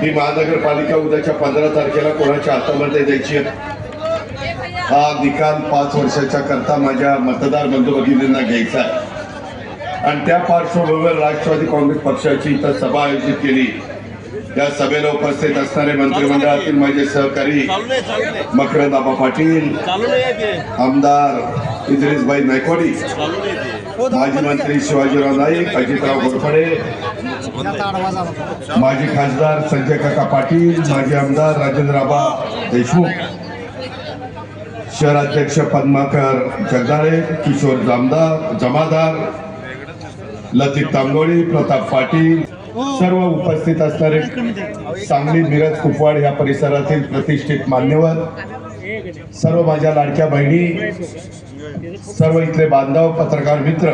ही महानगरपालिका उद्याच्या 15 तारखेला कोणाच्या हातामध्ये द्यायची आहे हा निकाल 5 वर्षाच्या करता माझ्या मतदार बंधू भगिनींना घ्यायचा आहे। आणि त्या पार्श्वभूमीवर राष्ट्रवादी काँग्रेस पक्षाची इथं सभा आयोजित केली। या सभेला उपस्थित असणारे मंत्रिमंडळातील माझे सहकारी मकरंद आबा पाटील, आमदार इद्रिसभाई नायकवाडी, माजी मंत्री शिवाजीराव नाईक, अजितराव घोरपडे, माजी खासदार संजय काका पाटील, माजी आमदार राजेंद्र आबा देशमुख, शहराध्यक्ष पद्माकर जगदाळे, किशोर जमादार, लतीफ तांबोळी, प्रताप पाटील, सर्व उपस्थित असणारे सांगली, मिरज, कुपवाड या परिसरातील प्रतिष्ठित मान्यवर, सर्व माझ्या लाडक्या बहिणी, सर्व इथले बांधव, पत्रकार मित्र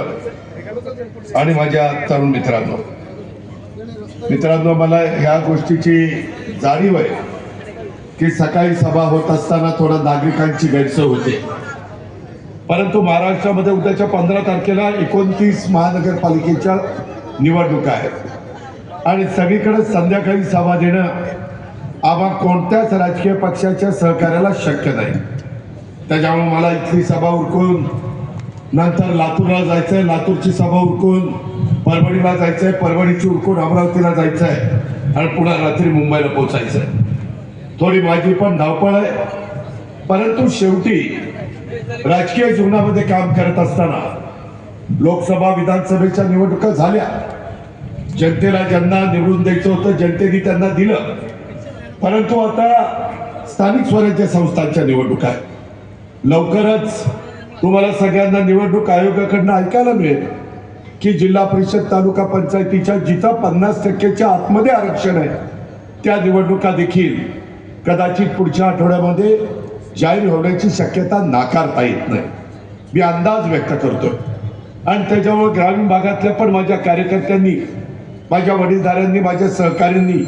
आणि माझ्या तरुण मित्रांनो, मला ह्या गोष्टीची जाणीव आहे की सकाळी सभा होत असताना थोडा नागरिकांची गैरसोय होते, परंतु महाराष्ट्रामध्ये उद्याच्या 15 तारखेला 29 महानगरपालिकेच्या निवडणुका आहेत आणि सगळीकडे संध्याकाळी सभा देणं आम्हा कोणत्याच राजकीय पक्षाच्या सहकार्याला शक्य नाही। त्याच्यामुळे मला इथली सभा उरकून नंतर लातूरला जायचंय, लातूरची सभा उरकून परभणीला जायचंय, परभणीची उरकून अमरावतीला जायचंय आणि पुन्हा रात्री मुंबईला पोहोचायचंय। थोडी माझी पण धावपळ आहे, परंतु शेवटी राजकीय जीवनामध्ये काम करत असताना लोकसभा विधानसभेच्या निवडणुका झाल्या, जनतेला ज्यांना निवडून द्यायचं होतं जनतेने त्यांना दिलं, परंतु आता स्थानिक स्वराज्य संस्थांच्या निवडणुका आहेत। लवकरच तुम्हाला सगळ्यांना निवडणूक आयोगाकडनं ऐकायला मिळेल की जिल्हा परिषद, तालुका पंचायतीच्या जिथं 50%च्या आतमध्ये आरक्षण आहे त्या निवडणुका देखील कदाचित पुढच्या आठवड्यामध्ये जाहीर होण्याची शक्यता नाकारता येत नाही, मी अंदाज व्यक्त करतोय। आणि त्याच्यामुळे ग्रामीण भागातल्या पण माझ्या कार्यकर्त्यांनी, माझ्या वडीलधाऱ्यांनी, माझ्या सहकाऱ्यांनी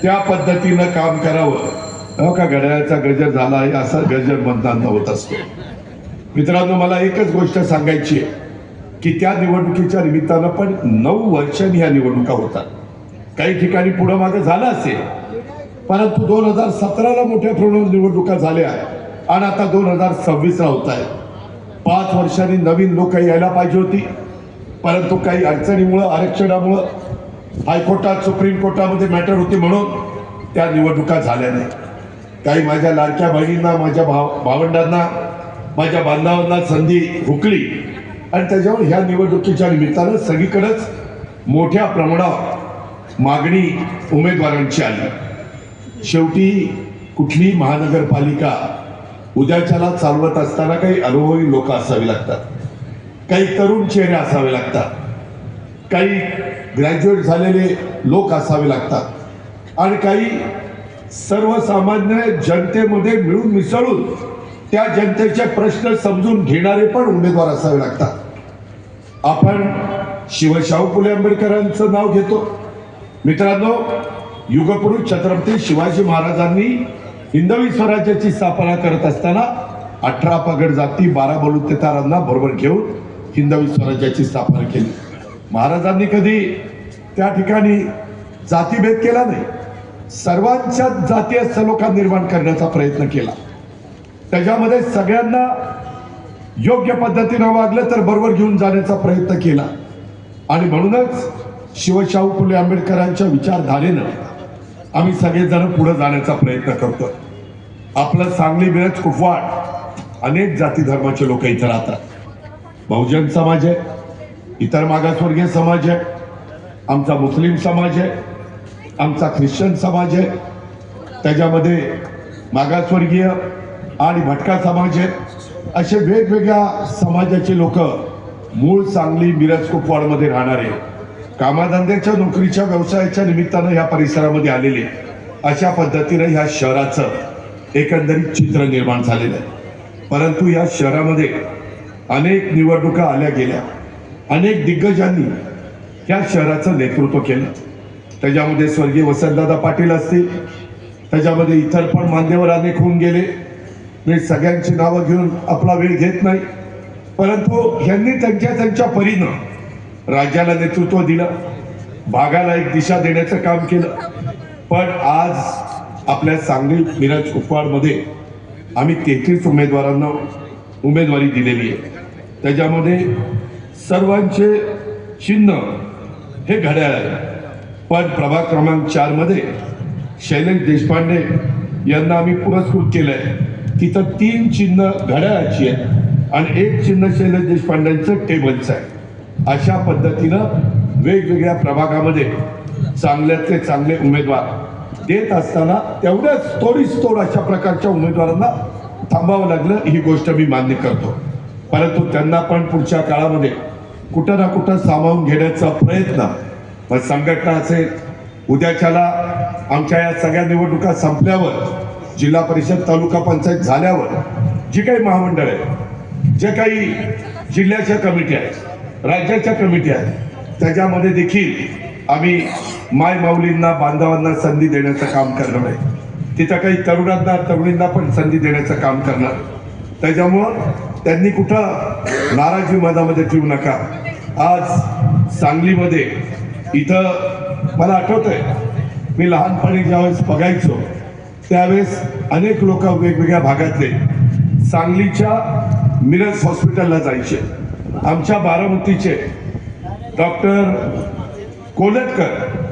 त्या पद्धतीनं काम करावं। का घड्याळाचा गजर झाला आहे असा गजर मतदान होत असतो। मित्रांनो, मला एकच गोष्ट सांगायची आहे की त्या निवडणुकीच्या निमित्तानं पण 9 वर्षांनी ह्या निवडणुका होतात। काही ठिकाणी पुढं मागे झालं असेल, परंतु 2017ला मोठ्या प्रमाणावर निवडणुका झाल्या आणि आता 2026ला होत आहे। 5 वर्षांनी नवीन लोक यायला पाहिजे होती, परंतु काही अडचणीमुळं, आरक्षणामुळं हायकोर्टात, सुप्रीम कोर्टामध्ये मॅटर होती म्हणून त्या निवडणुका झाल्या नाही। काही माझ्या लाडक्या बहिणींना, माझ्या भावंडांना, माझ्या बांधवांना संधी हुकली आणि त्याच्यावर ह्या निवडणुकीच्या निमित्तानं सगळीकडेच मोठ्या प्रमाणावर मागणी उमेदवारांची आली। शेवटी कुठली महानगरपालिका उद्याच्याला चालवत असताना काही अनुभवी लोक असावी लागतात, काही तरुण चेहरे असावे लागतात, काही ग्रॅज्युएट झालेले लोक असावे लागतात आणि काही सर्वसामान्य जनतेमध्ये मिळून मिसळून त्या जनतेचे प्रश्न समजून घेणारे पण उमेदवार असावे लागतात। आपण शिवशाहू फुले आंबेडकरांचं नाव घेतो। मित्रांनो, युगपुरुष छत्रपती शिवाजी महाराजांनी हिंदवी स्वराज्याची स्थापना करत असताना 18 पगड जाती, 12 बलुतेदारांना बरोबर घेऊन हिंदवी स्वराज्याची स्थापना केली। महाराजांनी कधी त्या ठिकाणी जातीभेद केला नाही, सर्वांच्या जातीय सलोखा निर्माण करण्याचा प्रयत्न केला। त्याच्यामध्ये सगळ्यांना योग्य पद्धतीनं वागलं तर बरोबर घेऊन जाण्याचा प्रयत्न केला आणि म्हणूनच शिवशाहू फुले आंबेडकरांच्या विचारधारेनं आम्ही सगळेजण पुढे जाण्याचा प्रयत्न करतो। आपलं सांगली, मिरज, कुपवाड अनेक जाती धर्माचे लोक इथं राहतात। बहुजन समाज आहे, इतर मागासवर्गीय समाज आहे, आमचा मुस्लिम समाज आहे, आमचा ख्रिश्चन समाज आहे, त्याच्यामध्ये मागासवर्गीय आणि भटका समाज आहेत। असे वेगवेगळ्या समाजाचे लोक मूळ सांगली, मिरज, कुपवाडमध्ये राहणारे, कामाधंद्याच्या, नोकरीच्या, व्यवसायाच्या निमित्तानं ह्या परिसरामध्ये आलेले, अशा पद्धतीने ह्या शहराचं एकंदरीत चित्र निर्माण झालेलं आहे। परंतु या शहरामध्ये अनेक निवडणुका आल्या गेल्या, अनेक दिग्गजांनी या शहराचं नेतृत्व केलं। त्याच्यामध्ये स्वर्गीय वसंतदादा पाटील असतील, त्याच्यामध्ये इतर पण मान्यवर अनेक होऊन गेले। मी सगळ्यांची नावं घेऊन आपला वेळ घेत नाही, परंतु ह्यांनी त्यांच्या परीनं राज्याला नेतृत्व दिलं, भागाला एक दिशा देण्याचं काम केलं। पण आज आपल्या सांगली मिरज कुपवाडमध्ये आम्ही 33 उमेदवारांना उमेदवारी दिलेली आहे. त्याच्यामध्ये सर्वांचे चिन्ह हे घड्याळ आहे. पण प्रभाग क्रमांक 4 मध्ये शैलेश देशपांडे यांना आम्ही पुरस्कृत केलंय. तिथं 3 चिन्ह घड्याळाची आहेत आणि 1 चिन्ह शैलेश देशपांडेंचं टेबलचं आहे. अशा पद्धतीनं वेगवेगळ्या प्रभागामध्ये चांगल्यातले चांगले उमेदवार देत असताना तेवढ्याच तोड अशा प्रकारच्या उमेदवारांना थांबावं लागलं, ही गोष्ट मी मान्य करतो. परंतु त्यांना पण पुढच्या काळामध्ये कुठं ना कुठं सामावून घेण्याचा प्रयत्न मग संघटना असेल. उद्याच्याला आमच्या या सगळ्या निवडणुका संपल्यावर, जिल्हा परिषद तालुका पंचायत झाल्यावर जी काही महामंडळ आहे, जे काही जिल्ह्याच्या कमिटी आहेत, राज्याच्या कमिटी आहेत, त्याच्यामध्ये देखील आम्ही माय माऊलींना बांधवांना संधी देण्याचं काम करणार आहे. तिथं काही तरुणींना पण संधी देण्याचं काम करणार. त्याच्यामुळं त्यांनी कुठं नाराजी मनामध्ये ठेवू नका. आज सांगलीमध्ये इथं मला आठवतंय, मी लहानपणी ज्यावेळेस बघायचो त्यावेळेस अनेक लोक वेगवेगळ्या भागातले सांगलीच्या मिरज हॉस्पिटलला जायचे. आमच्या बारामतीचे डॉक्टर कोल्हटकर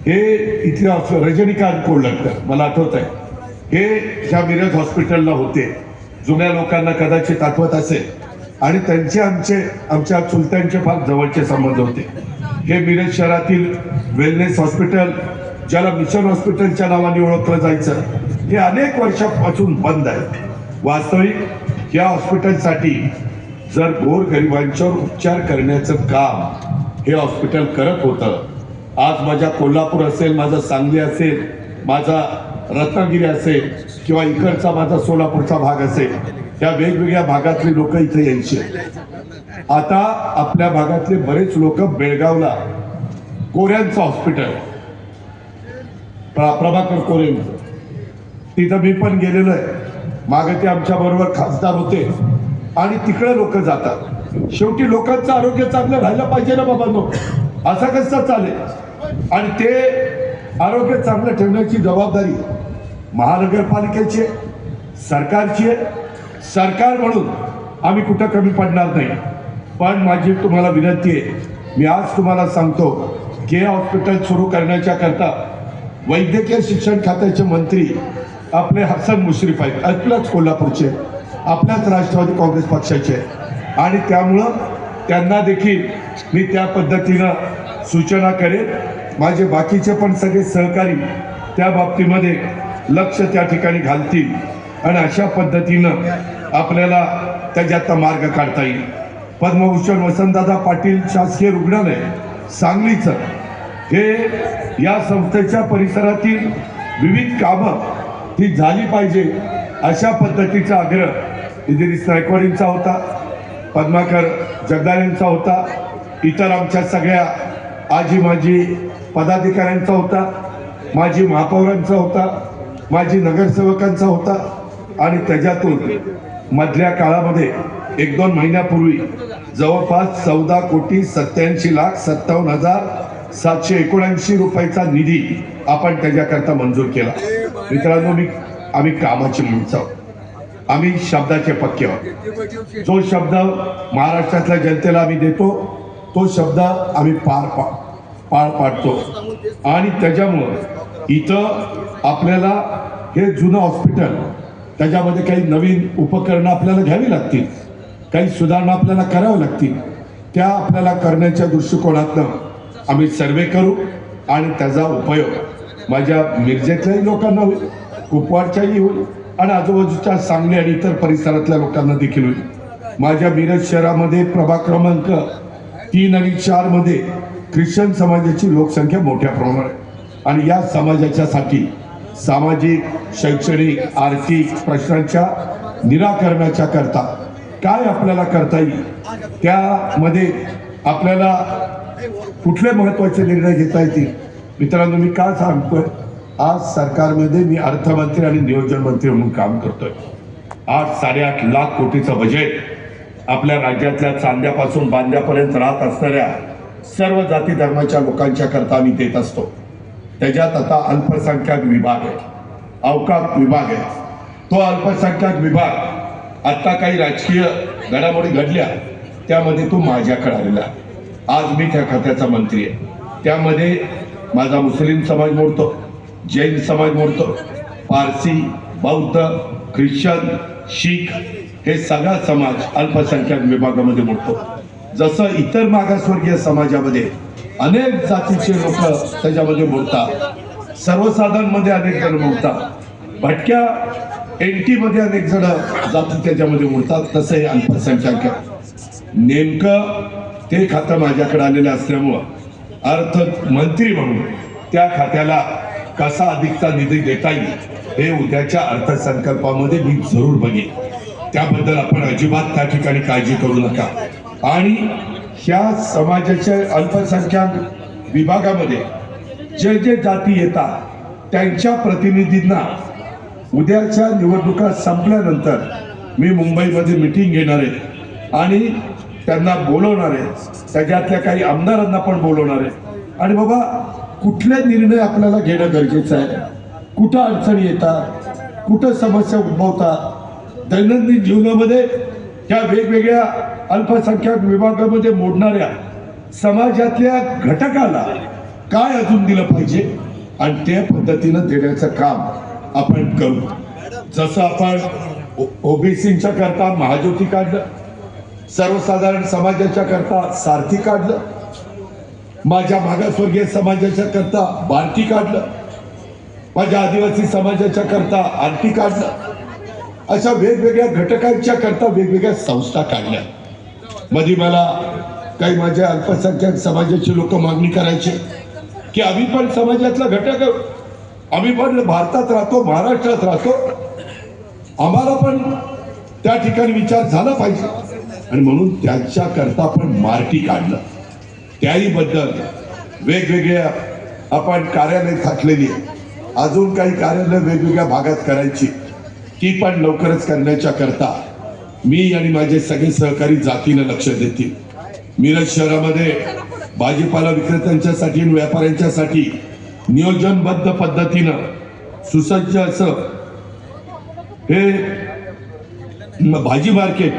हे इथले रजनीकांत कोल्हटकर मला आठवत आहे, हे ज्या मिरज हॉस्पिटलला होते. जुन्या लोकांना कदाचित आठवत असेल आणि त्यांचे आमच्या चुलत्यांचे फार जवळचे संबंध होते. हे मिरज शहरातील वेलनेस हॉस्पिटल, ज्याला मिशन हॉस्पिटलच्या नावाने ओळखलं जायचं, हे अनेक वर्षापासून बंद आहे. वास्तविक या हॉस्पिटलसाठी जर गोरगरिबांच्यावर उपचार करण्याचं काम हे हॉस्पिटल करत होतं. आज माझ्या कोल्हापूर असेल, माझा सांगली असेल, माझा रत्नागिरी असेल किंवा इकडचा माझा सोलापूरचा भाग असेल, त्या वेगवेगळ्या भागातले लोक इथे यायचे. आता आपल्या भागातले बरेच लोक बेळगावला कोऱ्यांचं हॉस्पिटल, प्रभाकर कोरेंचं, तिथं मी पण गेलेलो आहे. मागे ते आमच्या बरोबर खासदार होते आणि तिकडे लोक जातात. शेवटी लोकांचं आरोग्य चांगलं राहिलं पाहिजे ना बाबांनो, असं कसं चालेल? आणि ते आरोग्य चांगलं ठेवण्याची जबाबदारी महानगरपालिकेची आहे, सरकारची आहे. सरकार म्हणून आम्ही कुठं कमी पडणार नाही. पण माझी तुम्हाला विनंती आहे, मी आज तुम्हाला सांगतो की हे हॉस्पिटल सुरू करण्याच्या करता वैद्यकीय शिक्षण खात्याचे मंत्री आपले हसन मुश्रीफ आहेत, आपल्याच कोल्हापूरचे, आपल्याच राष्ट्रवादी काँग्रेस पक्षाचे, आणि त्यामुळं त्यांना देखील मी त्या पद्धतीनं सूचना करेन. माझे बाकीचे पण सगळे सहकारी त्या बाबतीमध्ये लक्ष त्या ठिकाणी घालतील आणि अशा पद्धतीनं आपल्याला त्याच्यातला मार्ग काढता येईल. पद्मभूषण वसंतदादा पाटील शासकीय रुग्णालय सांगलीचं हे या संस्थेच्या परिसरातील विविध कामं ही झाली पाहिजे अशा पद्धतीचा आग्रह इद्रिस नायकवाडींचा होता, पद्माकर जगदाळेंचा होता, इतर आमच्या सगळ्या आजी माजी पदाधिकाऱ्यांचा होता, माजी महापौरांचा होता, माजी नगरसेवकांचा होता. आणि त्याच्यातून मधल्या काळामध्ये 1-2 महिन्यापूर्वी जवळपास 14,87,57,779 रुपयाचा निधी आपण त्याच्याकरता मंजूर केला. मित्रांनो, आम्ही कामाची माणसं आहोत, आम्ही शब्दाचे पक्के आहोत. जो शब्द महाराष्ट्रातल्या जनतेला आम्ही देतो तो शब्द आम्ही पार पाडतो. आणि त्याच्यामुळं इथं आपल्याला हे जुनं हॉस्पिटल, त्याच्यामध्ये काही नवीन उपकरणं आपल्याला घ्यावी लागतील, काही सुधारणा आपल्याला कराव्या लागतील. त्या आपल्याला करण्याच्या दृष्टिकोनातनं आम्ही सर्वे करू आणि त्याचा उपयोग माझ्या मिरजेतल्याही लोकांना होईल, कुपवाडच्याही होईल आणि आजूबाजूच्या सांगली आणि इतर परिसरातल्या लोकांना देखील होईल. माझ्या मिरज शहरामध्ये प्रभाग क्रमांक 3 आणि 4 मध्ये ख्रिश्चन समाजाची लोकसंख्या मोठ्या प्रमाणात आहे आणि या समाजाच्यासाठी सामाजिक, शैक्षणिक, आर्थिक प्रश्नांच्या निराकरणाच्या करता काय आपल्याला करता येईल, त्यामध्ये आपल्याला कुठले महत्त्वाचे निर्णय घेता येतील. मित्रांनो, मी का सांगतोय, आज सरकारमध्ये मी अर्थमंत्री आणि नियोजन मंत्री म्हणून काम करतोय. आज 8.5 लाख कोटीचं बजेट आपल्या राज्यातल्या चांद्यापासून बांद्यापर्यंत राहत असणाऱ्या सर्व जाती धर्माच्या लोकांच्या करता आम्ही देत असतो. त्याच्यात आता अल्पसंख्याक विभाग आहे, अवकाश विभाग आहे. तो अल्पसंख्याक विभाग आता काही राजकीय घडामोडी घडल्या त्यामध्ये तो माझ्याकडे आलेला. आज मी त्या खात्याचा मंत्री आहे. त्यामध्ये माझा मुस्लिम समाज मोडतो, जैन समाज मोडतो, पारसी, बौद्ध, ख्रिश्चन, शीख हे सगळा समाज अल्पसंख्याक विभागामध्ये मोडतो. जसं इतर मागासवर्गीय समाजामध्ये अनेक जातीचे लोक त्याच्यामध्ये मोडतात, सर्वसाधारणमध्ये अनेक जण मोडतात, भटक्या एनटी मध्ये अनेक जण जाती त्याच्यामध्ये मोडतात, तसं हे अल्पसंख्याक नेमकं ते खातं माझ्याकडे आलेलं असल्यामुळं अर्थमंत्री म्हणून त्या खात्याला कसा अधिकचा निधी देता येईल हे उद्याच्या अर्थसंकल्पामध्ये मी जरूर बघेन. त्याबद्दल आपण अजिबात त्या ठिकाणी काळजी करू नका. आणि ह्या समाजाच्या अल्पसंख्याक विभागामध्ये जे जे जाती येतात त्यांच्या प्रतिनिधींना उद्याच्या निवडणुका संपल्यानंतर मी मुंबईमध्ये मिटिंग घेणार आहे आणि त्यांना बोलवणार आहे. त्याच्यातल्या काही आमदारांना पण बोलवणार आहे. आणि बाबा कुठले निर्णय आपल्याला घेणं गरजेचं आहे, कुठं अडचणी येतात, कुठं समस्या उद्भवतात, दैनंदिन जीवनामध्ये त्या वेगवेगळ्या अल्पसंख्याक विभागामध्ये मोडणाऱ्या समाजातल्या घटकाला काय अजून दिलं पाहिजे आणि त्या पद्धतीनं देण्याचं काम आपण करू. जसं आपण ओबीसीच्या करता महाज्योती काढलं, सर्वसाधारण समाजाच्या करता सारथी काढलं, माझ्या मागासवर्गीय समाजाच्या करता बार्टी काढलं, माझ्या आदिवासी समाजाच्या करता आरटी काढलं, अशा वेगवेगळ्या घटकांच्या करता वेगवेगळ्या संस्था काढल्या. मध्ये मला काही माझ्या अल्पसंख्याक समाजाचे लोक मागणी करायचे की आम्ही पण समाजातला घटक, आम्ही पण भारतात राहतो, महाराष्ट्रात राहतो, आम्हाला पण त्या ठिकाणी विचार झाला पाहिजे. आणि म्हणून त्यांच्या करता आपण मार्टी काढलं. त्याही बद्दल वेगवेगळ्या आपण कार्यालय थाटलेली आहे, अजून काही कार्यालय वेगवेगळ्या भागात करायची, ती पण लवकरच करण्याच्या करता मी आणि माझे सगळे सहकारी जातीनं लक्ष देतील. मिरज शहरामध्ये भाजीपाला विक्रेत्यांच्यासाठी आणि व्यापाऱ्यांच्यासाठी नियोजनबद्ध पद्धतीनं सुसज्ज असं हे भाजी मार्केट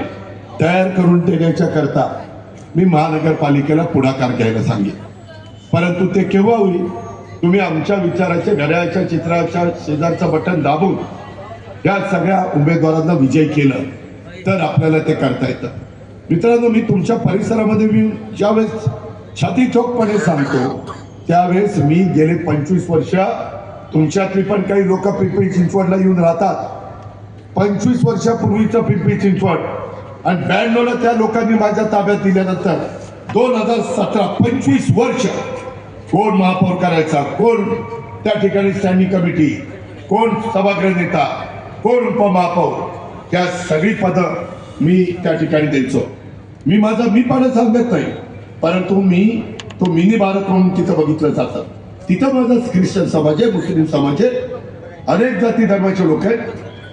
तयार करून देण्याच्या करता मी महानगरपालिकेला पुढाकार घ्यायला सांगेन. परंतु ते केव्हा होईल? तुम्ही आमच्या विचाराच्या घड्याळाच्या चित्राच्या शेजारचं बटन दाबून या सगळ्या उमेदवारांना विजय केलं तर आपल्याला ते करता येतं. मित्रांनो, मी तुमच्या परिसरामध्ये मी ज्यावेळेस छाती ठोकपणे सांगतो त्यावेळेस मी गेले 25 वर्ष, तुमच्यातली पण काही लोक पिंपरी चिंचवडला येऊन राहतात, 25 वर्षापूर्वीचं पिंपरी चिंचवड आणि 92ला त्या लोकांनी माझ्या ताब्यात दिल्यानंतर 2017 25 वर्ष कोण महापौर करायचा, कोण त्या ठिकाणी स्टँडिंग कमिटी, कोण सभागृह नेता, कोण उपमहापौर, त्या सगळी पदं मी त्या ठिकाणी द्यायचो. मी पण सांगत नाही, परंतु मी तो मिनी भारत म्हणून तिथं बघितलं जातं. तिथं माझा ख्रिश्चन समाज आहे, मुस्लिम समाज आहे, अनेक जाती धर्माचे लोक आहेत,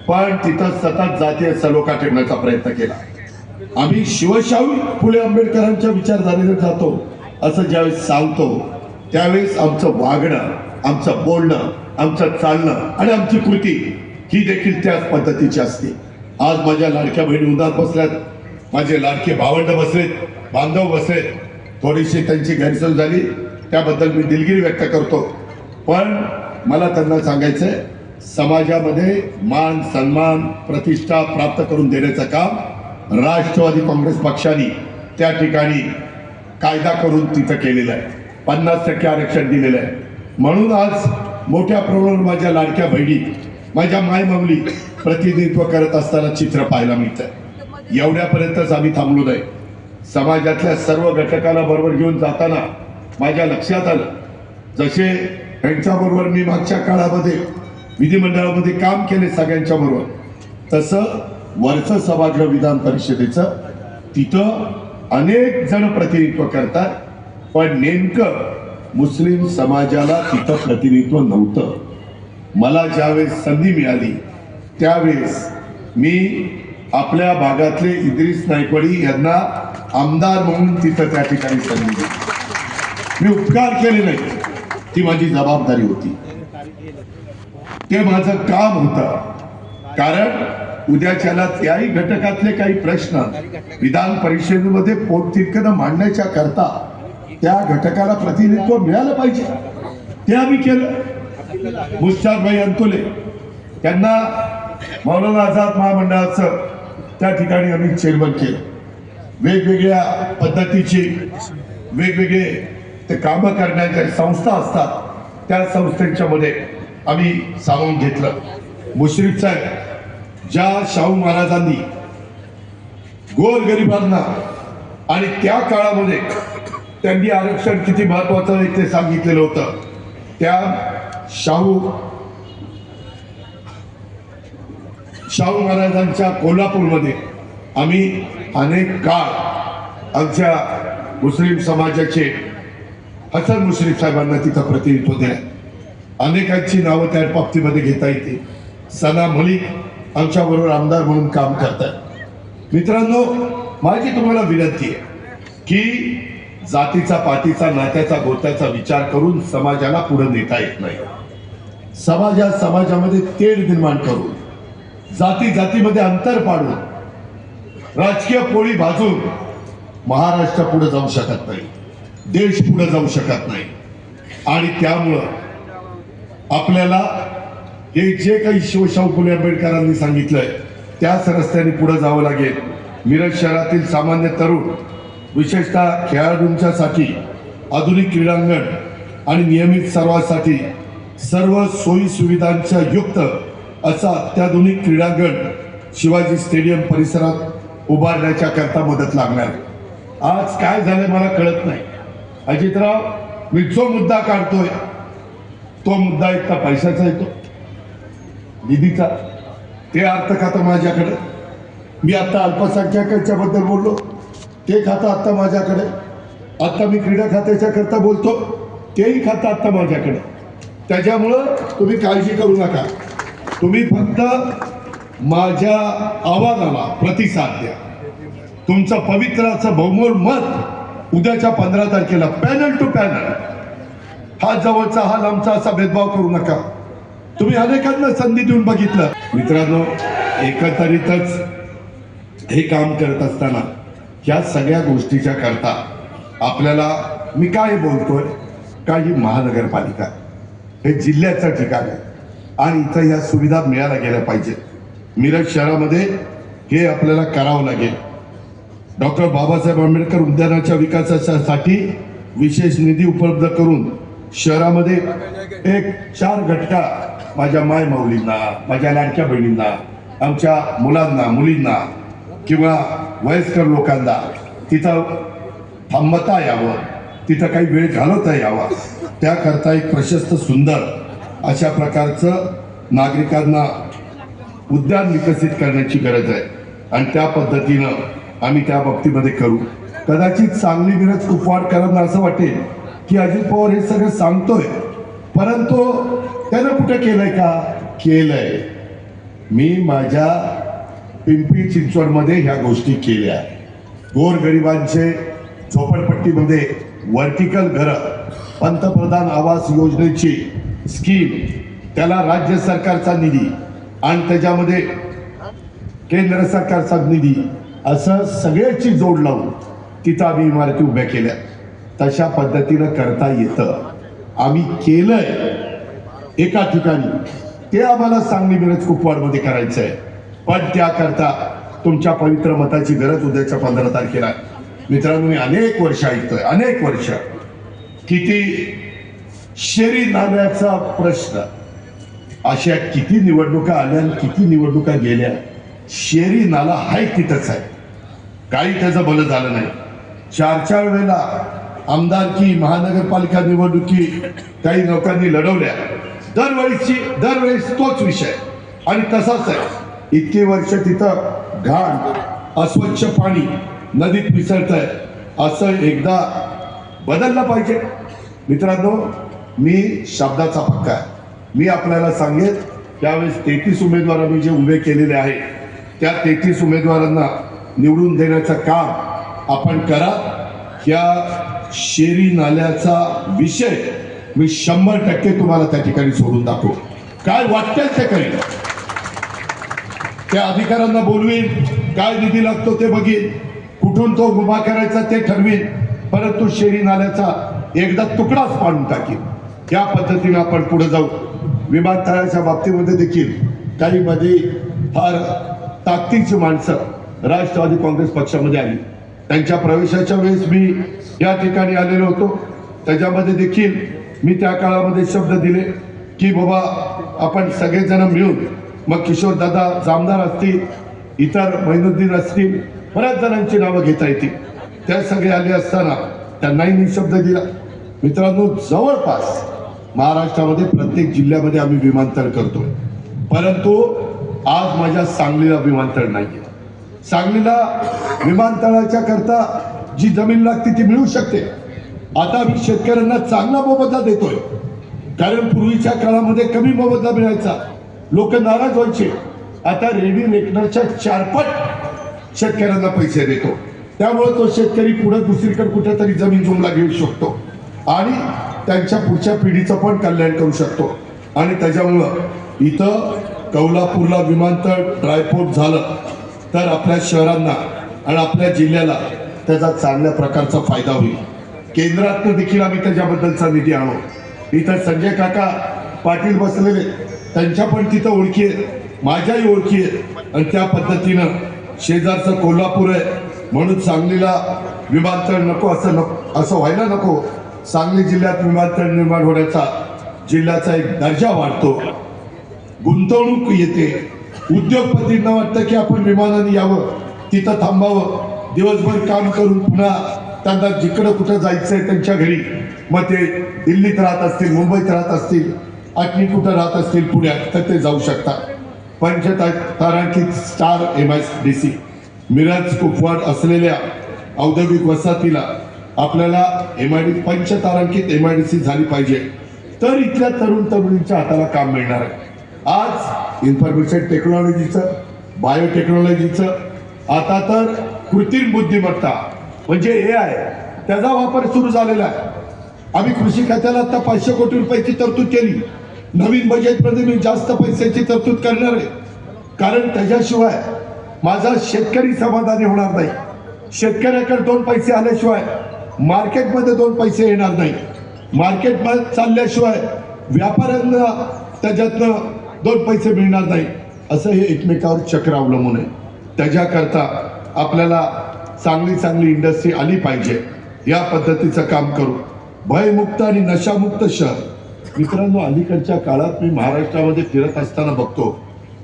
पण तिथं सतत जातीय सलोखा ठेवण्याचा प्रयत्न केला. आम्ही शिवशाहू फुले आंबेडकरांच्या विचारधारेने जातो असं ज्यावेळेस सांगतो त्यावेळेस आमचं वागणं, आमचं बोलणं, आमचं चालणं आणि आमची कृती ही देखील त्याच पद्धतीची असते. आज माझ्या लाडक्या बहिणी उन्हात बसल्यात, माझे लाडके भावंड बसलेत, बांधव बसलेत, थोडीशी त्यांची गैरसोय झाली त्याबद्दल मी दिलगिरी व्यक्त करतो. पण मला त्यांना सांगायचंय, समाजामध्ये मान सन्मान प्रतिष्ठा प्राप्त करून देण्याचं काम राष्ट्रवादी काँग्रेस पक्षाने त्या ठिकाणी कायदा करून तिथं केलेलं आहे. 50% आरक्षण दिलेलं आहे. म्हणून आज मोठ्या प्रमाणावर माझ्या लाडक्या बहिणी, माझ्या मायमाऊली प्रतिनिधित्व करत असताना चित्र पाहायला मिळतं. एवढ्यापर्यंतच आम्ही थांबलो नाही. समाजातल्या सर्व घटकाला बरोबर घेऊन जाताना माझ्या लक्षात आलं, जसे यांच्याबरोबर मी मागच्या काळामध्ये विधिमंडळामध्ये काम केले सगळ्यांच्या बरोबर, तसं वरचं सभागृह विधान परिषदेचं तिथं अनेक जण प्रतिनिधित्व करतात, पण नेमकं मुस्लिम समाजाला तिथं प्रतिनिधित्व नव्हतं. मला ज्यावेळेस संधी मिळाली त्यावेळेस मी आपल्या भागातले इद्रिस नायकवडी यांना आमदार म्हणून तिथं त्या ठिकाणी संधी दिली. मी उपकार केले नाही, ती माझी जबाबदारी होती, ते माझं काम होतं. कारण उद्याच्याला त्याही घटकातले काही प्रश्न विधान परिषदेमध्ये पोटतिडकीनं मांडण्याच्या करता त्या घटकाला प्रतिनिधित्व मिळालं पाहिजे. ते आम्ही केलं. मुश्ताकभाई अंतुले त्यांना मौलाना आझाद महामंडळाचं त्या ठिकाणी आम्ही चेअरमन केलं. वेगवेगळ्या पद्धतीची वेगवेगळे ते कामं करण्याच्या संस्था असतात, त्या संस्थांच्या मध्ये आम्ही सामावून घेतलं. मुश्रीफ साहेब, ज्या शाहू महाराजांनी गोरगरिबांना आणि त्या काळामध्ये त्यांनी आरक्षण किती महत्वाचं आहे ते सांगितलेलं होतं, त्या शाहू महाराजांच्या कोल्हापूरमध्ये आम्ही अनेक काळ आमच्या मुस्लिम समाजाचे हसन मुश्रीफ साहेबांना तिथं प्रतिनिधित्व दिलं. अनेकांची नावं त्या बाबतीमध्ये घेता येते. सना मलिक आमच्याबरोबर आमदार म्हणून काम करतात. मित्रांनो, माझी तुम्हाला विनंती आहे की जातीचा, पातीचा, नात्याचा, गोत्याचा विचार करून समाजाला पुढे नेता येत नाही. समाजामध्ये तेढ निर्माण करून, जातीमध्ये अंतर पाडून, राजकीय पोळी भाजून महाराष्ट्र पुढे जाऊ शकत नाही, देश पुढे जाऊ शकत नाही. आणि त्यामुळं आपल्याला हे जे काही शाहू फुले आंबेडकरांनी सांगितलंय त्याच रस्त्याने पुढे जावं लागेल. मिरज शहरातील सामान्य तरुण, विशेषतः खेळाडूंच्यासाठी आधुनिक क्रीडांगण आणि नियमित सर्वांसाठी सर्व सोयी सुविधांच्या युक्त असा अत्याधुनिक क्रीडांगण शिवाजी स्टेडियम परिसरात उभारण्याच्या करता मदत लागणार. आज काय झालंय मला कळत नाही. अजितराव, मी जो मुद्दा काढतोय तो मुद्दा एक तर पैशाचा येतो, निधीचा. ते अर्थ खातं माझ्याकडे. मी आता अल्पसंख्याकांच्या बद्दल बोललो, ते खातं आता माझ्याकडे. आता मी क्रीडा खात्याच्या करता बोलतो, तेही खातं आता माझ्याकडे. त्याच्यामुळं तुम्ही काळजी करू नका. तुम्ही फक्त माझ्या आवाजाला प्रतिसाद द्या. तुमचं पवित्र असं बहुमोल मत उद्याच्या 15 तारखेला पॅनल टू पॅनल, हा जवळचा हा लांबचा असा भेदभाव करू नका. तुम्ही अनेकांना संधी देऊन बघितलं. मित्रांनो, एकत्रितच हे काम करत असताना ह्या सगळ्या गोष्टीच्या करता आपल्याला, मी काय बोलतोय, काही महानगरपालिका हे जिल्ह्याचं ठिकाण आहे आणि इथं ह्या सुविधा मिळायला गेल्या पाहिजेत. मिरज शहरामध्ये हे आपल्याला करावं लागेल. डॉक्टर बाबासाहेब आंबेडकर उद्यानाच्या विकासासाठी विशेष निधी उपलब्ध करून शहरामध्ये एक 4 घटका, माझ्या माय माऊलींना, माझ्या लाडक्या बहिणींना, आमच्या मुलांना, मुलींना किंवा वयस्कर लोकांना तिथं थांबता यावं, तिथं काही वेळ घालवता यावा, त्याकरता एक प्रशस्त सुंदर अशा प्रकारचं नागरिकांना उद्यान विकसित करण्याची गरज आहे. आणि त्या पद्धतीनं आम्ही त्या बाबतीमध्ये करू. कदाचित सांगली, मिरज, कुपवाडकरांना असं वाटेल की अजित पवार हे सगळं सांगतोय, परंतु त्यानं कुठं केलंय का? केलंय. मी माझ्या पिंपरी चिंचवडमध्ये ह्या गोष्टी केल्या. गोरगरिबांचे झोपडपट्टीमध्ये वर्टिकल घरं, पंतप्रधान आवास योजनेची स्कीम, त्याला राज्य सरकारचा निधी आणि त्याच्यामध्ये केंद्र सरकारचा निधी, असं सगळ्याची जोड लावून तिथं आम्ही इमारती उभ्या केल्या. तशा पद्धतीनं करता येतं. आम्ही केलंय एका ठिकाणी, ते आम्हाला सांगली, मिरज, कुपवाडमध्ये करायचं आहे. पण त्याकरता तुमच्या पवित्र मताची गरज उद्याच्या 15 तारखेला आहे. मित्रांनो, मी अनेक वर्ष ऐकतोय, अनेक वर्ष, किती शेरी नाल्याचा प्रश्न, अशा किती निवडणुका आल्या, किती निवडणुका गेल्या, शेरी नाला हाय तिथंच आहे. काही त्याचं भलं झालं नाही. 4 वेळेला आमदारकी, महानगरपालिका निवडणुकी काही लोकांनी लढवल्या. दरवेळेस तोच विषय आणि तसाच आहे. इतके वर्ष तिथं घाण, अस्वच्छ पाणी नदीत मिसळत आहे. असं एकदा बदललं पाहिजे. मित्रांनो, मी शब्दाचा पक्का आहे. मी आपल्याला सांगेन, त्यावेळेस 33 उमेदवार आम्ही जे उभे केलेले आहेत, त्या 33 उमेदवारांना निवडून देण्याचं काम आपण करा. या शेरी नाल्याचा विषय मी 100% तुम्हाला त्या ठिकाणी सोडून दाखवू. काय वाटतंय ते करेल. त्या अधिकाऱ्यांना बोलवीन, काय निधी लागतो ते बघीन, कुठून तो उभा करायचा ते ठरवीन, परंतु शेरी नाल्याचा एकदा तुकडाच पाडून टाकीन. या पद्धतीने आपण पुढे जाऊ. विमानतळाच्या बाबतीमध्ये देखील काही मध्ये फार ताकदीची माणसं राष्ट्रवादी काँग्रेस पक्षामध्ये आली. त्यांच्या प्रवेशाच्या वेळेस मी या ठिकाणी आलेलो होतो. त्याच्यामध्ये देखील मी त्या काळामध्ये शब्द दिले की बाबा आपण सगळेजण मिळून, मग किशोरदादा जामदार असतील, इतर मैनुद्दीन असतील, बऱ्याच जणांची नावं घेता येतील, त्या सगळे आले असताना त्यांनाही मी शब्द दिला. मित्रांनो, जवळपास महाराष्ट्रामध्ये प्रत्येक जिल्ह्यामध्ये आम्ही विमानतळ करतोय, परंतु आज माझ्या सांगलीला विमानतळ नाहीये. सांगलीला विमानतळाच्या करता जी जमीन लागते ती मिळू शकते. आता मी शेतकऱ्यांना चांगला मोबदला देतोय, कारण पूर्वीच्या काळामध्ये कमी मोबदला मिळायचा, लोक नाराज व्हायचे. आता रेडी रेकनरच्या 4 पट शेतकऱ्यांना पैसे देतो. त्यामुळे तो शेतकरी पुढे दुसरीकडे कुठेतरी जमीन जुमला घेऊ शकतो आणि त्यांच्या पुढच्या पिढीचं पण कल्याण करू शकतो. आणि त्याच्यामुळं इथं कौलापूरला विमानतळ ड्रायपोर्ट झालं तर आपल्या शहरांना आणि आपल्या जिल्ह्याला त्याचा चांगल्या प्रकारचा फायदा होईल. केंद्रातनं देखील आम्ही त्याच्याबद्दलचा निधी आणू. इथं संजय काका पाटील बसलेले, त्यांच्या पण तिथं ओळखी आहे, माझ्याही ओळखी आहे. आणि त्या पद्धतीनं शेजारचं कोल्हापूर आहे म्हणून सांगलीला विमानतळ नको असं व्हायला नको. सांगली जिल्ह्यात विमानतळ निर्माण होण्याचा जिल्ह्याचा एक दर्जा वाढतो, गुंतवणूक येते, उद्योगपतींना वाटतं की आपण विमानाने यावं, तिथं थांबावं, दिवसभर काम करून पुन्हा त्यांना जिकडं कुठं जायचं आहे त्यांच्या घरी, मग ते दिल्लीत राहत असतील, मुंबईत राहत असतील, आणि कुठं राहत असतील पुण्यात, तर ते जाऊ शकतात. पंचतारांकित स्टार MIDC मिरज कुपवाड असलेल्या औद्योगिक वसाहतीला आपल्याला पंचतारांकित MIDC झाली पाहिजे, तर इथल्या तरुण तरुणींच्या हाताला काम मिळणार आहे. आज इन्फॉर्मेशन टेक्नॉलॉजीचं, बायोटेक्नॉलॉजीचं, आता तर कृत्रिम बुद्धिमत्ता म्हणजे AI, त्याचा वापर सुरू झालेला आहे. आम्ही कृषी खात्याला आता 500 कोटी रुपयाची तरतूद केली. नवीन बजेटमध्ये मी जास्त पैशाची तरतूद करणार आहे, कारण त्याच्याशिवाय माझा शेतकरी समाधानी होणार नाही. शेतकऱ्याकडे 2 पैसे आल्याशिवाय मार्केटमध्ये 2 पैसे येणार नाही. मार्केटमध्ये चालल्याशिवाय व्यापाऱ्यांना त्याच्यातनं 2 पैसे मिळणार नाही. असं हे एकमेकावर चक्र अवलंबून आहे. त्याच्याकरता आपल्याला चांगली इंडस्ट्री आली पाहिजे. या पद्धतीचं काम करू. भयमुक्त आणि नशामुक्त शहर. मित्रांनो, अलीकडच्या काळात मी महाराष्ट्रामध्ये फिरत असताना बघतो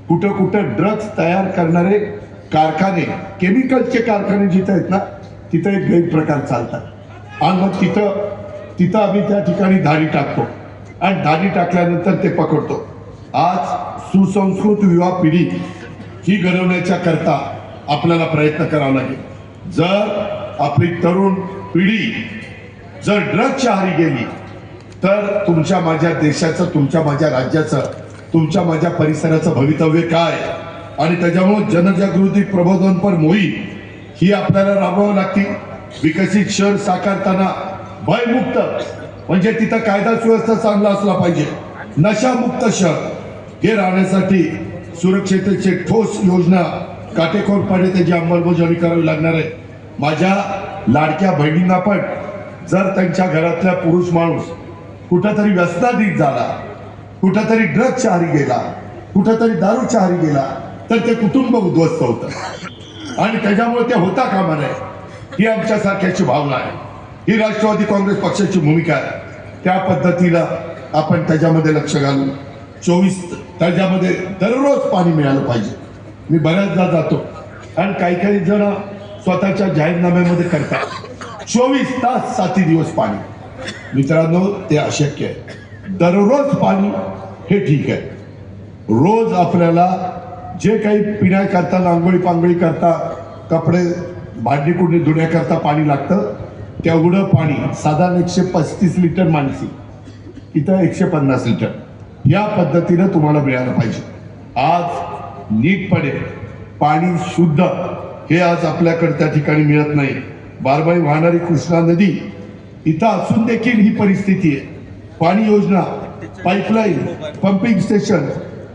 कुठं कुठं ड्रग्ज तयार करणारे कारखाने, केमिकलचे कारखाने जिथे आहेत ना, तिथं एक गैरप्रकार चालतात. आणि मग तिथं आम्ही त्या ठिकाणी धाडी टाकतो आणि धाडी टाकल्यानंतर ते पकडतो. आज सुसंस्कृत युवा पिढी ही घडवण्याच्या करता आपल्याला प्रयत्न करावा लागेल. जर आपली तरुण पिढी जर ड्रग्जच्या आहारी गेली तर तुमच्या माझ्या देशाचं, तुमच्या माझ्या राज्याचं, तुमच्या माझ्या परिसराचं भवितव्य काय. आणि त्याच्यामुळे जनजागृती प्रबोधनपर मोहीम ही आपल्याला राबवावी लागते. विकसित शहर साकारताना भयमुक्त म्हणजे तिथं कायदा सुव्यवस्था चांगला असला पाहिजे. नशामुक्त शहर हे राहण्यासाठी सुरक्षेचे ठोस योजना काटेकोरपणे त्याची अंमलबजावणी करावी लागणार आहे. माझ्या लाडक्या बहिणींना पण जर त्यांच्या घरातल्या पुरुष माणूस कुठंतरी व्यसनाधीन झाला, कुठंतरी ड्रग्जच्या आहारी गेला, कुठंतरी दारूच्या आहारी गेला, तर ते कुटुंब उद्ध्वस्त होतं आणि त्याच्यामुळे ते होता कामा नये. ही आमच्यासारख्याची भावना आहे. ही राष्ट्रवादी काँग्रेस पक्षाची भूमिका आहे. त्या पद्धतीला आपण त्याच्यामध्ये लक्ष घालू. 24 त्याच्यामध्ये दररोज पाणी मिळालं पाहिजे. मी बऱ्याचदा जातो आणि काही जण स्वतःच्या जाहीरनाम्यामध्ये करतात 24 तास 7 दिवस पाणी. मित्रांनो, ते अशक्य आहे. दररोज पाणी हे ठीक आहे. रोज आपल्याला जे काही पिण्याकरता, आंघोळी पांघोळी करता, कपडे भांडी कुंडी धुण्याकरता पाणी लागतं, तेवढं पाणी साधारण 135 लिटर माणसी, इथं 150 लिटर या पद्धतीनं तुम्हाला मिळालं पाहिजे. आज नीटपणे पाणी शुद्ध हे आज आपल्याकडे त्या ठिकाणी मिळत नाही. बारमाही वाहणारी कृष्णा नदी इथं असून देखील ही परिस्थिती आहे. पाणी योजना, पाईपलाईन, पंपिंग स्टेशन,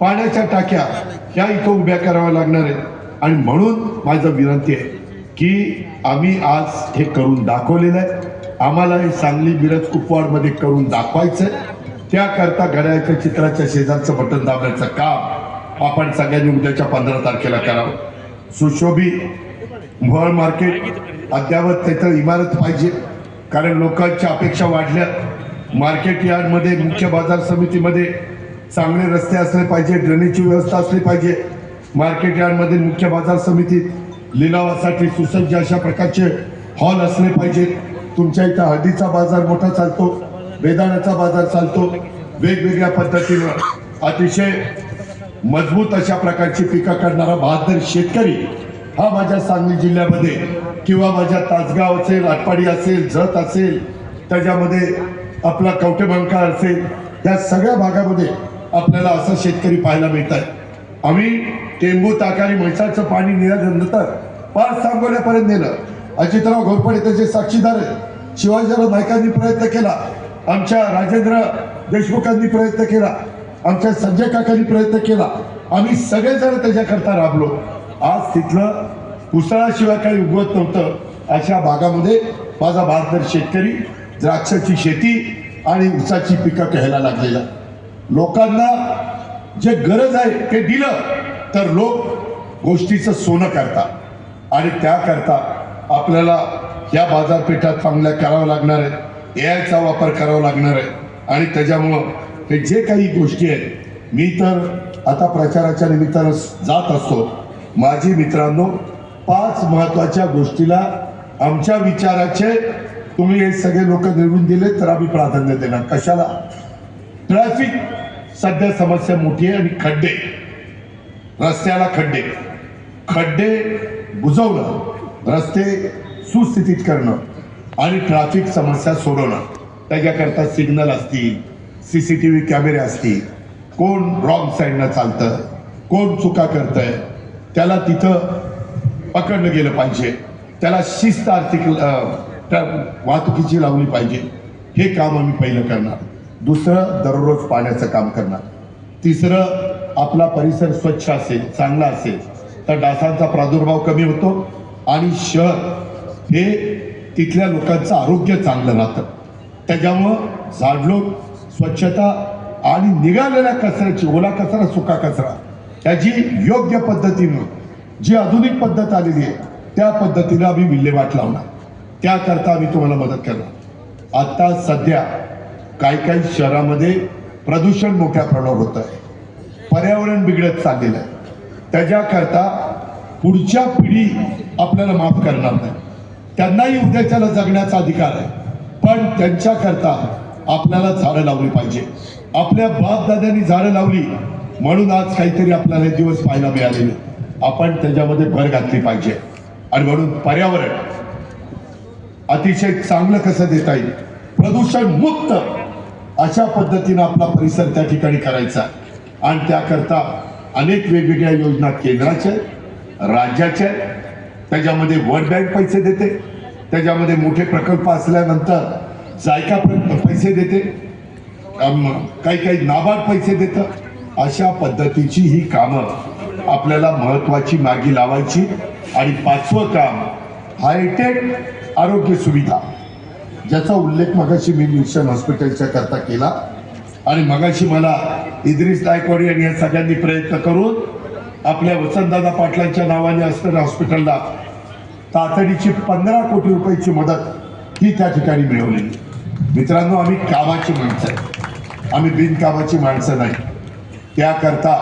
पाण्याच्या टाक्या ह्या इथं उभ्या कराव्या लागणार आहेत. आणि म्हणून माझं विनंती आहे की आम्ही आज हे करून दाखवलेलं आहे. आम्हाला हे सांगली मिरज कुपवाडमध्ये करून दाखवायचं आहे. त्याकरता घड्याळाच्या चित्राच्या शेजारचं बटन दाबण्याचं काम आपण सगळ्यांनी उद्याच्या 15 तारखेला करावं. सुशोभित भळ मार्केट अद्यावत तिथं इमारत पाहिजे, कारण लोकांच्या अपेक्षा वाढल्या. मार्केट यार्डमध्ये, मुख्य बाजार समितीमध्ये चांगले रस्ते असले पाहिजे, ड्रेनेजची व्यवस्था असली पाहिजे. मार्केट यार्डमध्ये, मुख्य बाजार समितीत लिलावासाठी सुसज्ज अशा प्रकारचे हॉल असले पाहिजेत. तुमच्या इथं हळदीचा बाजार मोठा चालतो, बेदाण्याचा बाजार चालतो. वेगवेगळ्या पद्धतीनं अतिशय मजबूत अशा प्रकारची पिकं करणारा बहादर शेतकरी हा माझ्या सांगली जिल्ह्यामध्ये किंवा माझ्या तासगाव असेल, आटपाडी असेल, जत असेल, त्याच्यामध्ये आपला कवठेमंका असेल, या सगळ्या भागामध्ये आपल्याला असा शेतकरी पाहायला मिळत आहे. आम्ही टेंबू ताकारी म्हैसाचं पाणी नेल्यानंतर पार सांगोल्यापर्यंत नेलं. अजितराव घोरपडे त्याचे साक्षीदार आहेत. शिवाजीराव नाईकांनी प्रयत्न केला, आमच्या राजेंद्र देशमुखांनी प्रयत्न केला, आमच्या संजय काकांनी प्रयत्न केला. आम्ही सगळेजण त्याच्याकरता राबलो. आज तिथलं उसळाशिवाय काही उगवत नव्हतं. अशा भागामध्ये माझा बहादर शेतकरी द्राक्षाची शेती आणि ऊसाची पिकं घ्यायला लागलेला. लोकांना जे गरज आहे ते दिलं तर लोक गोष्टीचं सोनं करतात आणि त्याकरता आपल्याला या बाजारपेठात चांगल्या करावं लागणार आहेत. AIचा वापर करावा लागणार आहे. आणि त्याच्यामुळं हे जे काही गोष्टी आहेत, मी तर आता प्रचाराच्या निमित्तानं जात असतो. माझी मित्रांनो, 5 महत्त्वाच्या गोष्टीला आमच्या विचाराचे तुम्ही हे सगळे लोक निवडून दिले तर आम्ही प्राधान्य देणार. कशाला? ट्रॅफिक सध्या समस्या मोठी आहे आणि खड्डे, रस्त्याला खड्डे बुजवणं, रस्ते सुस्थितीत करणं आणि ट्रॅफिक समस्या सोडवणं. त्याच्याकरता सिग्नल असतील, CCTV कॅमेरे असतील, कोण रॉंग साईडनं चालतं, कोण चुका करतंय, त्याला तिथं पकडलं गेलं पाहिजे. त्याला शिस्त आर्थिक वाहतुकीची लावली पाहिजे. हे काम आम्ही पहिलं करणार. दुसरं, दररोज पाण्याचं काम करणार. तिसरं, आपला परिसर स्वच्छ असेल, चांगला असेल तर डासांचा प्रादुर्भाव कमी होतो आणि शहर हे तिथल्या लोकांचं आरोग्य चांगलं राहतं. त्याच्यामुळं झाडलोट, स्वच्छता आणि निघालेल्या कचऱ्याची, ओला कचरा, सुका कचरा त्याची योग्य पद्धतीनं जी आधुनिक पद्धत आलेली आहे त्या पद्धतीनं आम्ही विल्हेवाट लावणार. त्याकरता आम्ही तुम्हाला मदत करणार. आता सध्या काही शहरामध्ये प्रदूषण मोठ्या प्रमाणावर होत आहे, पर्यावरण बिघडत चाललेलं आहे. त्याच्याकरता पुढच्या पिढी आपल्याला माफ करणार नाही. त्यांनाही उद्याच्याला जगण्याचा अधिकार आहे, पण त्यांच्याकरता आपल्याला झाडं लावली पाहिजे. आपल्या बापदाद्यांनी झाडं लावली म्हणून आज काहीतरी आपल्याला हे दिवस पाहायला मिळालेले. आपण त्याच्यामध्ये भर घातली पाहिजे. आणि म्हणून पर्यावरण अतिशय चांगलं कसं देता येईल, प्रदूषण मुक्त अशा पद्धतीनं आपला परिसर त्या ठिकाणी करायचा. आणि त्याकरता अनेक वेगवेगळ्या योजना केंद्राच्या, राज्याच्या, त्याच्यामध्ये वर्ल्ड बँक पैसे देते, त्याच्यामध्ये मोठे प्रकल्प असल्यानंतर जायका पैसे देते, काही नाबार्ड पैसे देतं. अशा पद्धतीची ही कामं आपल्याला महत्त्वाची मार्गी लावायची. आणि 5वं काम, हायटेक आरोग्य सुविधा, ज्याचा उल्लेख मगाशी मी मिशन हॉस्पिटलच्या करता केला. आणि मगाशी मला इद्रिस गायकवाड यांनी या सगळ्यांनी प्रयत्न करून आपल्या वसंतदादा पाटलांच्या नावाने असणाऱ्या हॉस्पिटलला तातडीची 15 कोटी रुपयाची मदत ही त्या ठिकाणी मिळवलेली. मित्रांनो, आम्ही कामाची माणसं आहे, आम्ही बिनकामाची माणसं नाही. त्याकरता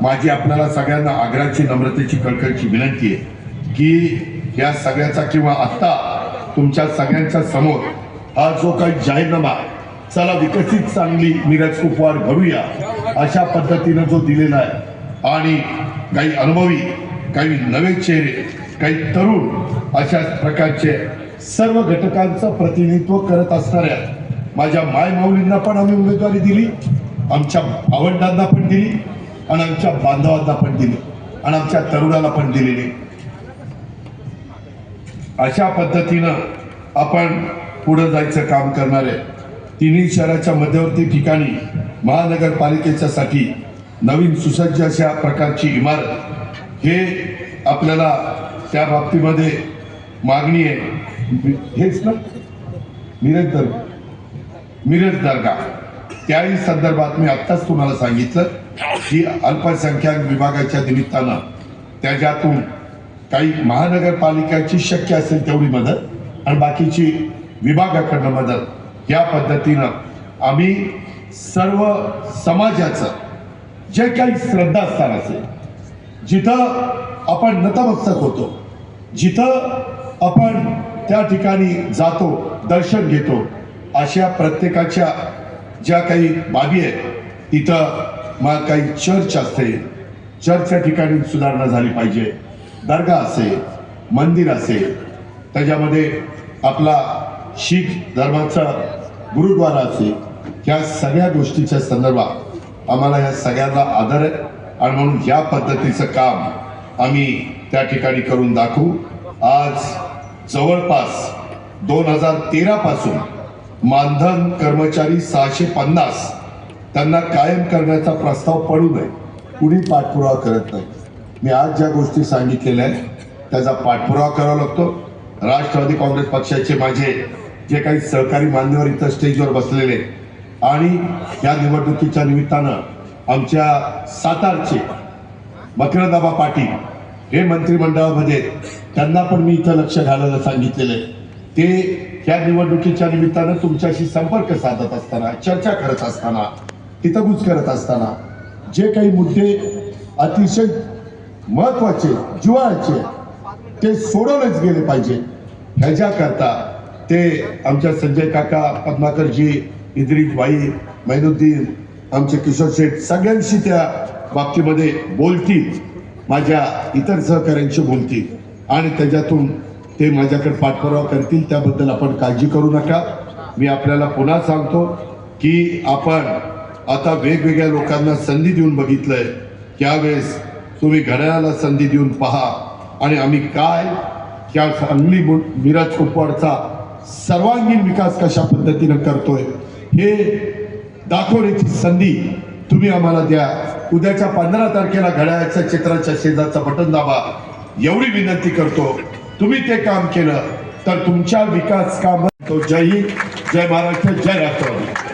माझी आपल्याला सगळ्यांना आग्रहाची, नम्रतेची, कळकळीची विनंती आहे की या सगळ्याचा किंवा आत्ता तुमच्या सगळ्यांच्या समोर हा जो काही जाहीरनामा, चला विकसित सांगली मिरज कुपवाड घडूया अशा पद्धतीनं जो दिलेला आहे, आणि काही अनुभवी, काही नवे चेहरे, काही तरुण अशा प्रकारचे सर्व घटकांचं प्रतिनिधित्व करत असणाऱ्या माझ्या मायमाऊलींना पण आम्ही उमेदवारी दिली, आमच्या भावंडांना पण दिली आणि आमच्या बांधवांना पण दिली आणि आमच्या तरुणाला पण दिलेली. अशा पद्धतीनं आपण पुढे जायचं काम करणार आहे. तिन्ही शहराच्या मध्यवर्ती ठिकाणी महानगरपालिकेच्या साठी नवीन सुसज्ज अशा प्रकारची इमारत हे आपल्याला त्या बाबतीमध्ये मागणी आहे. हेच ना मिरज दर्गा त्याही संदर्भात मी आत्ताच तुम्हाला सांगितलं की अल्पसंख्याक विभागाच्या निमित्तानं त्याच्यातून काही महानगरपालिकाची शक्य असेल तेवढी मदत आणि बाकीची विभागाकडनं मदत या पद्धतीनं आम्ही सर्व समाजाचं जे काही श्रद्धास्थान असेल, जिथं आपण नतमस्तक होतो, जिथं आपण त्या ठिकाणी जातो, दर्शन घेतो, अशा प्रत्येकाच्या ज्या काही बाबी आहेत तिथं मग काही चर्च असते, चर्चच्या ठिकाणी सुधारणा झाली पाहिजे, दर्गा असेल, मंदिर असेल, त्याच्यामध्ये आपला शीख धर्माचा गुरुद्वारा असेल, ह्या सगळ्या गोष्टीच्या संदर्भात आम्हाला या सगळ्यांना आदर आहे आणि म्हणून या पद्धतीचं काम आम्ही त्या ठिकाणी करून दाखवू. आज जवळपास 2013 पासून मानधन कर्मचारी 650 त्यांना कायम करण्याचा प्रस्ताव पडू नये, कुणी पाठपुरावा करत नाही. मी आज ज्या गोष्टी सांगितलेल्या आहेत त्याचा पाठपुरावा करावा लागतो. राष्ट्रवादी काँग्रेस पक्षाचे माझे जे काही सहकारी मान्यवर इथं स्टेजवर बसलेले आणि या निवडणुकीच्या निमित्तानं आमच्या सातारचे मकरंदाबा पाटील हे मंत्रिमंडळामध्ये, त्यांना पण मी इथं लक्ष घालायला सांगितलेलं आहे. ते या निवडणुकीच्या निमित्तानं तुमच्याशी संपर्क साधत असताना, चर्चा करत असताना, हितगुज करत असताना जे काही मुद्दे अतिशय महत्वाचे, जिव्हाळ्याचे, ते सोडवलेच गेले पाहिजे. ह्याच्याकरता ते आमच्या संजय काका, पद्माकरजी, इद्रिस भाई, मैनुद्दीन, आमचे किशोर शेठ सगळ्यांशी त्या बाबतीमध्ये बोलतील, माझ्या इतर सहकाऱ्यांशी बोलतील आणि त्याच्यातून ते माझ्याकडे पाठपुरावा करतील. त्याबद्दल आपण काळजी करू नका. मी आपल्याला पुन्हा सांगतो की आपण आता वेगवेगळ्या लोकांना संधी देऊन बघितलंय, त्यावेळेस तुम्ही घड्याळाला संधी देऊन पहा आणि आम्ही काय त्या सांगली मिरज कुपवाडचा सर्वांगीण विकास कशा पद्धतीनं करतोय हे दाखवण्याची संधी तुम्ही आम्हाला द्या. उद्याच्या 15 तारखेला घड्याळाच्या चित्राच्या शेजारचं बटन दाबा, एवढी विनंती करतो. तुम्ही ते काम केलं तर तुमच्या विकास काम. जय हिंद, जय महाराष्ट्र, जय राष्ट्रवादी.